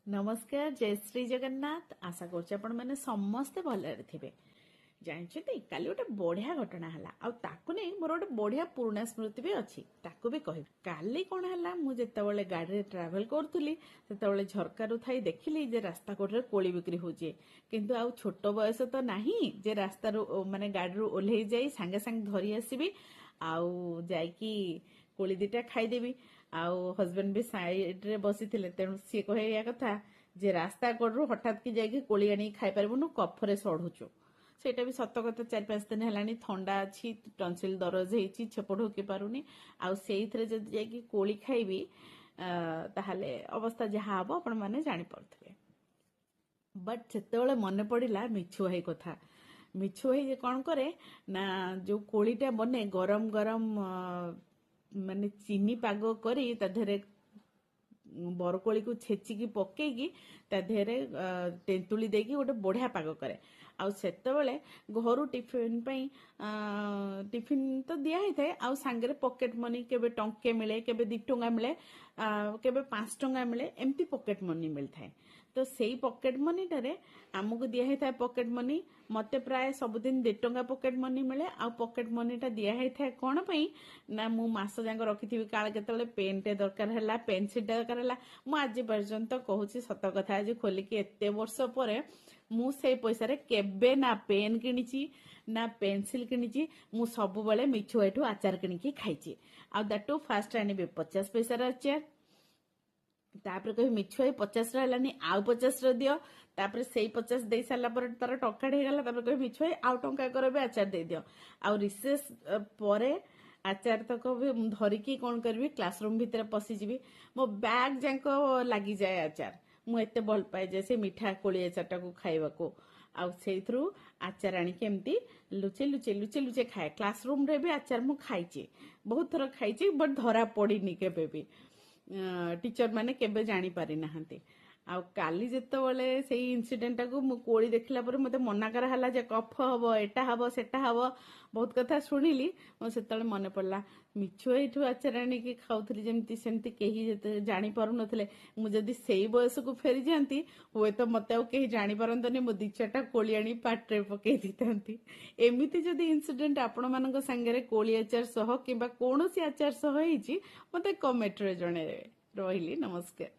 नमस्कार जय श्री जगन्नाथ आशा करछे आपण माने समस्ते भलरे थिबे। जानछथि काली गोटे बढ़िया घटना हला आ ताकू नै मोर गोटे बढ़िया पुराना स्मृति भी अछि ताकू भी कहि। काली कोन हला मु जेतेबेले गाड़ी रे ट्रैवल करथुली सेतेबेले झरकारू थाई देखिली जे रास्ता कोठरे कोली बिक्री होजे, किंतु आ छोट बयस तो नाही जे रास्ता रो माने गाड़ी रो ओल्हेई जाई संगे संग धरी आसीबी आउ जाईकी कोली दिटा खाईदेवी। आउ हजबैंड भी साइड रे बसी थिले तेणु सी कहे या कथा जे रास्ता कोडरू हठात की जाईकी कोली आनी खाई परबुनु कफरे सढ़ुचु। सेटा भी सत कथा 4-5 दिन हेलानी ठंडा अछि टंसिल दरज हेची छेप ढोकी पारुनी आउ सेइथरे जदि जाईकी कोली खाइबी ताहाले अवस्था जहा हबो आपण माने जानि परथबे। बट सेतेबेले मने पड़िला मिछु भाई कथा। मिछु भाई जे कोन करे ना जो कोलीटा बने गरम गरम माने चीनी पाग करी ता धेरे बरकोली को छेचिकी पकेकी ता धेरे तेंतुली देकी गोटे बढ़िया पाग करे। आउ सेतेबेले घरु टिफिन पई टिफिन तो दिया ही थाए आउ सांगरे पॉकेट मनी केबे टंके मिले केबे 2 टंका मिले केबे 5 टंका मिले एमती पॉकेट मनी मिलथाए। तो सेई पॉकेट मनी टारे आमको दिया ही थाए पॉकेट मनी मते प्राय सबदिन 2 टंका पॉकेट मनी मिले आउ पॉकेट मनी टा दिया ही थाए कोन पई ना मु मास जांग रखिथिबी काल केतेबेले पेन टे दरकार हैला पेंसिल टे दरकार हैला मु आज पर्यंत कहूची सत कथा आज खोली के एते वर्ष परे मु से पैसा रे केबे ना पेन किनिची ना पेंसिल किनिची मु सब बेले मिछु एठू आचार किनिकी खाइची। आ दैट फास्ट आनिबे 50 पैसा रे आचार तापर कहि मिछु 50 रहलानी आउ 50 रे दियो तापर सेई 50 देई साला पर तार टंका ढे गला तापर कहि मिछु आउ टंका करबे आचार दे दियो। आ रिसेस परे आचार तक भी धरिकी कौन करबी क्लासरूम भितर पसी जीवी मो बैग जांको लागी जाए आचार मु एते भल पाए जे से मीठा कोली आचारटा को खाइबाको आउ सेइथ्रु आचार आनी केमती लुचे लुचे लुचे लुचे खाए। क्लासरूम रे भी आचार मु खाइची बहुत थर खाइची बट धरा पड़ीनी केबे भी टीचर माने केबे जानी पारि नाहंती। आउ काली जेतेबेले सेई इन्सिडेंट को मु कोली देखला पर मते मना करा हला जे कफ हबो एटा हबो सेटा हबो बहुत कथा सुनिली मो सेतेबेले मने पड़ला मिछु एठू आचराणी की खाउथली जेमती सेमती केही जेते जानि पारु नथले मु जदी सेई बयस को फेरी जानती होय तो मते आ केही जानि पारंतनी मो दिचाटा कोली आनी पाटरे पकेई दितांती। एमिति जदी इन्सिडेंट आपण मानक संगरे कोली आचार सह किबा कोनोसी आचार सह हेची मते कमेंट रे जणे रहिली। नमस्कार।